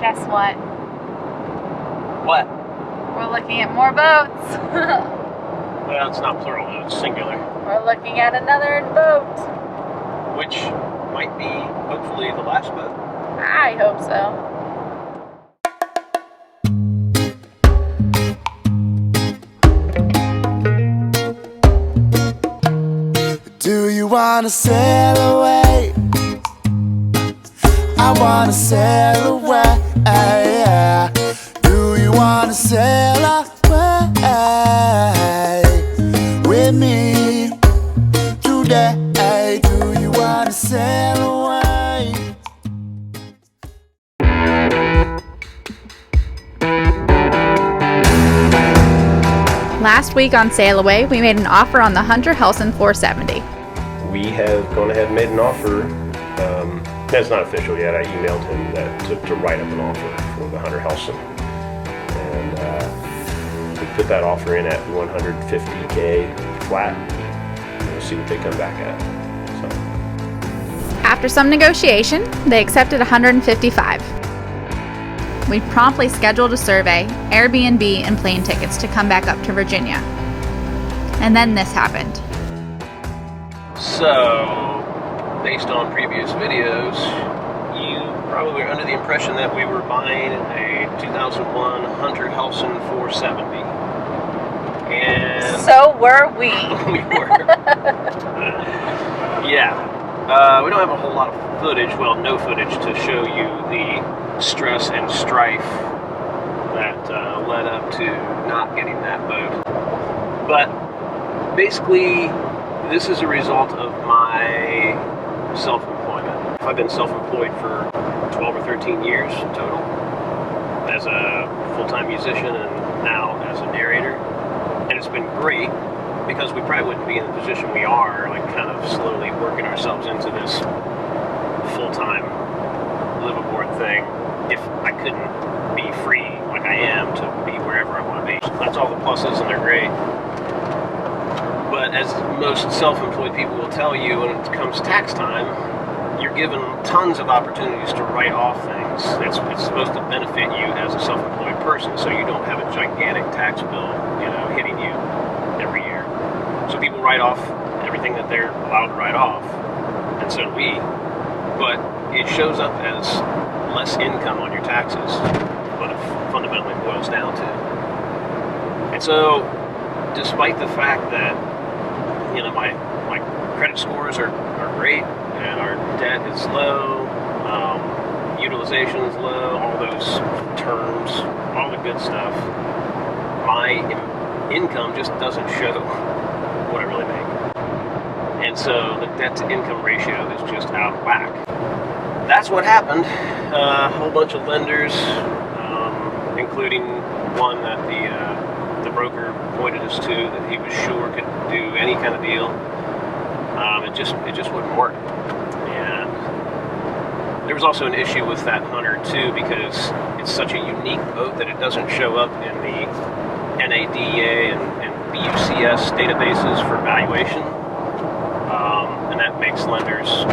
Guess what? What? We're looking at more boats. Well, it's not plural, though. It's singular. We're looking at another boat. Which might be, hopefully, the last boat. I hope so. Do you wanna sail away? I wanna sail away. Do you wanna sail away with me today? Do you wanna sail away? Last week on SailAway, we made an offer on the Hunter Helson 470. We have gone ahead and made an offer. That's not official yet. I emailed him to write up an offer for the Hunter Helson. And we put that offer in at $150K flat. We'll see what they come back at. So. After some negotiation, they accepted $155. We promptly scheduled a survey, Airbnb, and plane tickets to come back up to Virginia. And then this happened. So, based on previous videos, you probably were under the impression that we were buying a 2001 Hunter Helson 470. And so were we. We were. Yeah. We don't have a whole lot of footage, well, no footage to show you the stress and strife that led up to not getting that boat. But basically, this is a result of my self-employment. I've been self-employed for 12 or 13 years total as a full-time musician and now as a narrator. And it's been great because we probably wouldn't be in the position we are, like kind of slowly working ourselves into this full-time live-aboard thing if I couldn't be free like I am to be wherever I want to be. That's all the pluses and they're great. But as most self-employed people will tell you, when it comes tax time, you're given tons of opportunities to write off things. It's supposed to benefit you as a self-employed person, so you don't have a gigantic tax bill, hitting you every year. So people write off everything that they're allowed to write off, and so do we. But it shows up as less income on your taxes, what it fundamentally boils down to. And so, despite the fact that my credit scores are great and our debt is low, utilization is low, all those terms, all the good stuff, my income just doesn't show what I really make. And so the debt to income ratio is just out of whack. That's what happened. A whole bunch of lenders, including one that the broker pointed us to that he was sure could do any kind of deal. It just wouldn't work. And there was also an issue with that Hunter too, because it's such a unique boat that it doesn't show up in the NADA and BUCS databases for valuation. And that makes lenders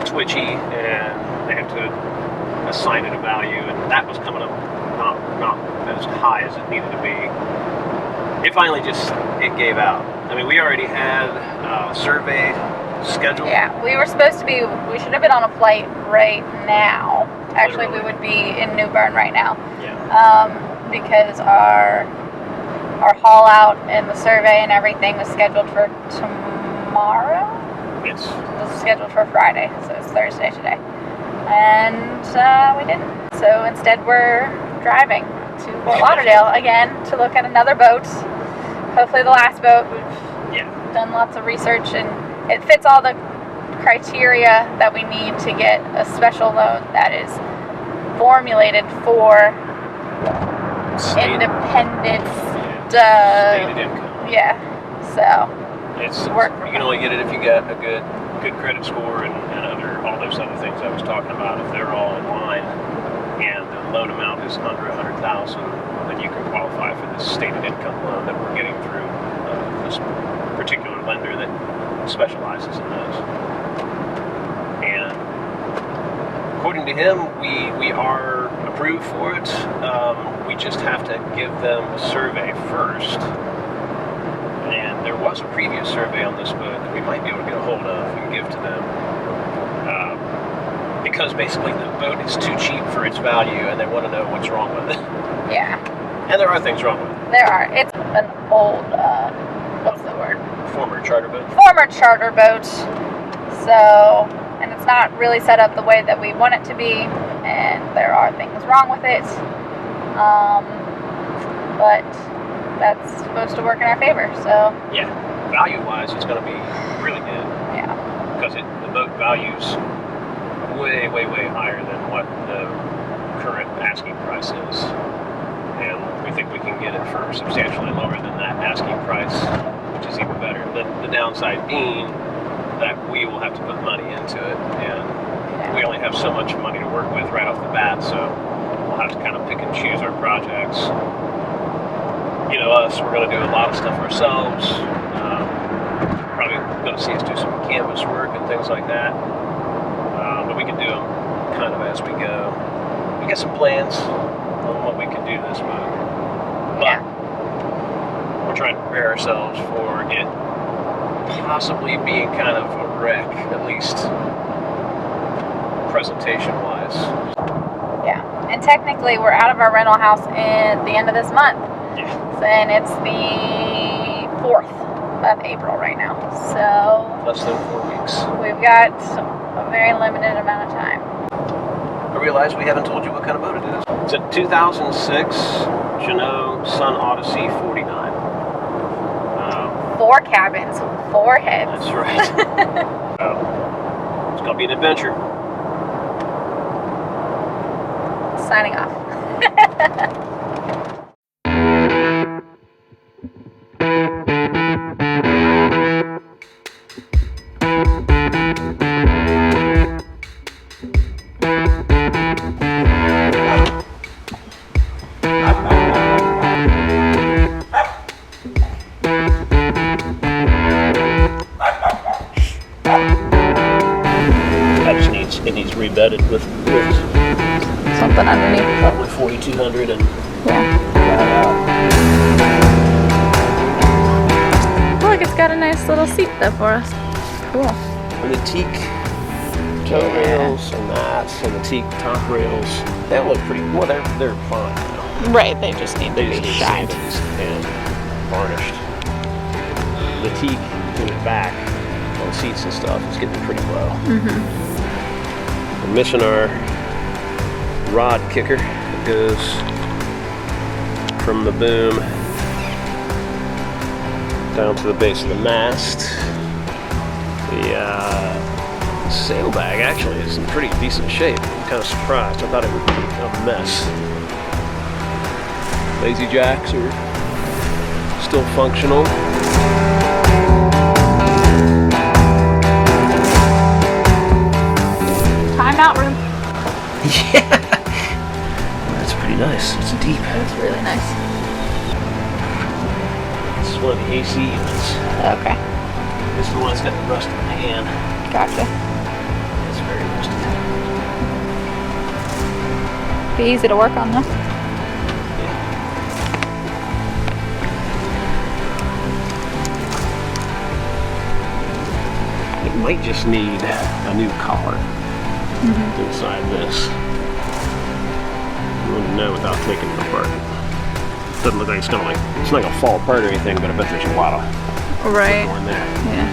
twitchy, and they have to assign it a value, and that was coming up not as high as it needed to be. It finally it gave out. I mean, we already had a survey scheduled. Yeah, we should have been on a flight right now. Actually, we would be in New Bern right now. Yeah. Because our haul out and the survey and everything was scheduled for tomorrow. Yes. It was scheduled for Friday, so it's Thursday today. And we didn't. So instead we're driving to Fort Lauderdale again to look at another boat. Hopefully the last boat. We've done lots of research and it fits all the criteria that we need to get a special loan that is formulated for independent stated income. Yeah. So you can only get it if you got a good credit score and all those other things I was talking about. If they're all in line and the loan amount is under $100,000, then you can qualify for this stated income loan that we're getting through this particular lender that specializes in those. And according to him, we are approved for it. We just have to give them a survey first. And there was a previous survey on this boat that we might be able to get a hold of and give to them. Because basically the boat is too cheap for its value and they want to know what's wrong with it. Yeah. And there are things wrong with it. There are. It's an old, what's the word? Former charter boat. Former charter boat. So, and it's not really set up the way that we want it to be, and there are things wrong with it. But that's supposed to work in our favor, so. Yeah. Value-wise, it's going to be really good. Yeah. Because the boat values way, way, way higher than what the current asking price is. And we think we can get it for substantially lower than that asking price, which is even better. The downside being that we will have to put money into it, and we only have so much money to work with right off the bat, so we'll have to kind of pick and choose our projects. You know us, we're going to do a lot of stuff ourselves. Probably going to see us do some canvas work and things like that. But we can do them kind of as we go. We got some plans on what we can do this boat. But we're trying to prepare ourselves for it possibly being kind of a wreck, at least presentation-wise. Yeah. And technically, we're out of our rental house at the end of this month. Yeah. And it's the 4th of April right now. So Less than 4 weeks. we've got a very limited amount of time. I realize we haven't told you what kind of boat it is. It's a 2006 Jango Sun Odyssey 49. 4 cabins, 4 heads. That's right. It's going to be an adventure. Signing off. It needs rebedded with Something underneath. probably 4200 and Yeah. Look, it's got a nice little seat there for us. Cool. and the teak toe rails and that, and the teak top rails. They look pretty well. They're fine now. Right, they just need They to just be need shined. sanded and varnished. The teak in the back on seats and stuff is getting pretty low. Mm-hmm. We're missing our rod kicker that goes from the boom down to the base of the mast. The sailbag actually is in pretty decent shape. I'm kind of surprised. I thought it would be a mess. Lazy jacks are still functional. Timeout room. Yeah, that's pretty nice. It's deep. It's really nice. This is one of the AC units. Okay, This is the one that's got the rusted pan. gotcha. It's very rusted. Be easy to work on though. It might just need a new collar inside this. You wouldn't know without taking it apart. Doesn't look like it's not gonna fall apart or anything, but I bet there's a lot of Right. going there. Yeah.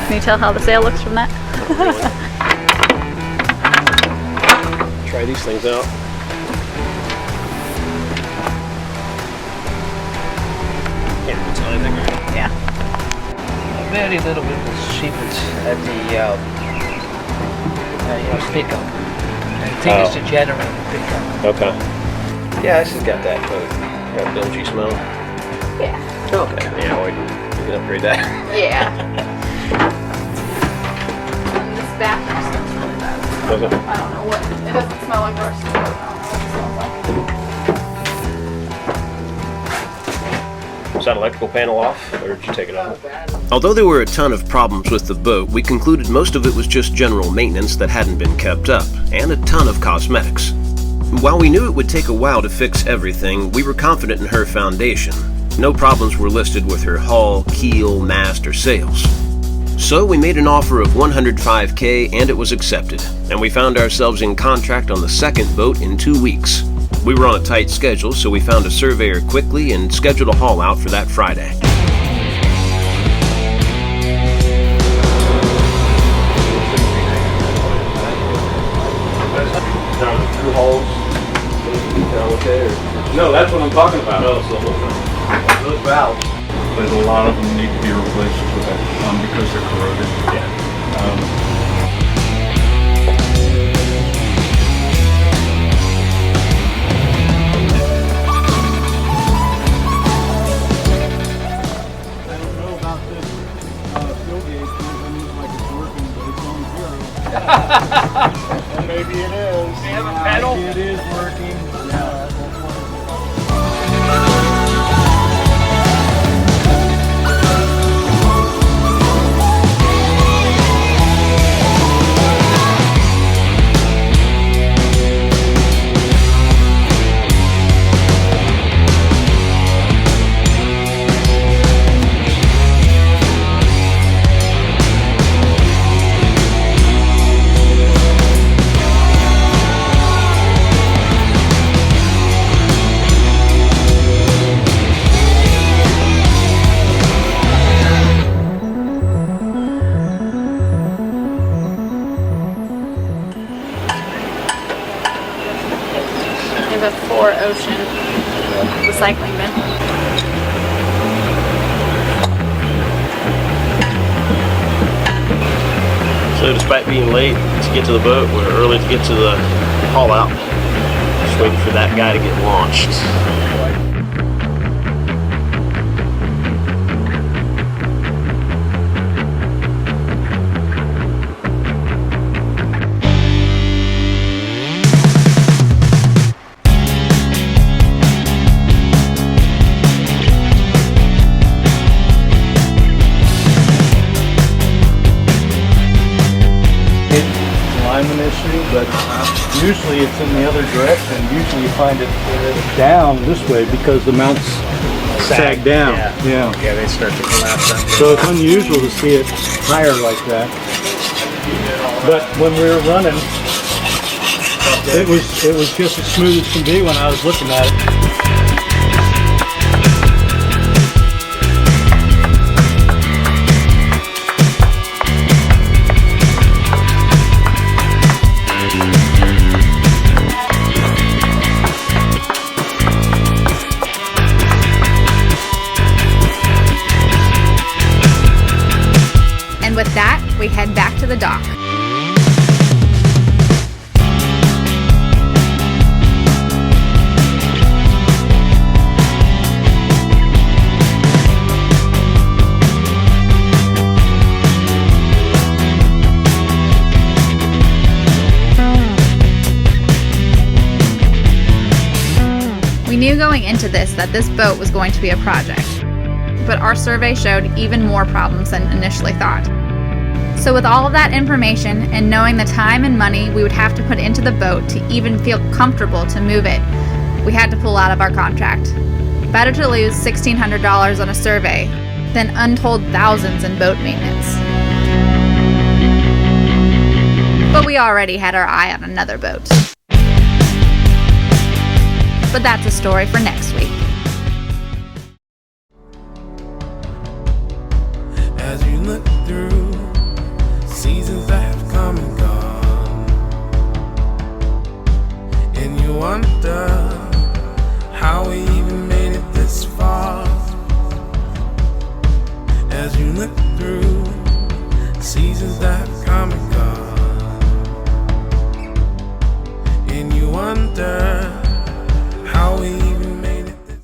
Can you tell how the sail looks from that? Try these things out. Can't be timing, right? Yeah. Very little bit of shipments at the pickup. I think it's the generator pickup. Okay. Yeah, this has got that got bilgy smell. Yeah. Okay. Yeah, we can upgrade that. Yeah. And this bathroom smells really bad. Does it? I don't know what. It doesn't smell like ours. I don't know what it smells like. Is that electrical panel off, or did you take it off? Although there were a ton of problems with the boat, we concluded most of it was just general maintenance that hadn't been kept up, and a ton of cosmetics. While we knew it would take a while to fix everything, we were confident in her foundation. No problems were listed with her hull, keel, mast, or sails. So we made an offer of $105K and it was accepted, and we found ourselves in contract on the second boat in 2 weeks. We were on a tight schedule, so we found a surveyor quickly and scheduled a haul out for that Friday. Through holes, okay, or? No, that's what I'm talking about. No, it's the whole thing. Those valves. But a lot of them need to be replaced with that, because they're corroded. Yeah. I don't know about this fuel gauge. It looks like it's working, but it's on zero. And maybe it is. Do you have a pedal? Maybe it is working. Yeah. A 4-ocean recycling bin. So despite being late to get to the boat, we're early to get to the haul out. Just waiting for that guy to get launched. Alignment issue, but usually it's in the other direction. Usually you find it down this way because the mounts sag down. Yeah, they start to collapse up. so it's unusual to see it higher like that. But when we were running, it was just as smooth as can be when I was looking at it. And with that, we head back to the dock. We knew going into this that this boat was going to be a project, but our survey showed even more problems than initially thought. So with all of that information and knowing the time and money we would have to put into the boat to even feel comfortable to move it, we had to pull out of our contract. Better to lose $1,600 on a survey than untold thousands in boat maintenance. But we already had our eye on another boat. But that's a story for next week. As you look through seasons that have come and gone, and you wonder how we even made it this far. As you look through seasons that have come and gone, and you wonder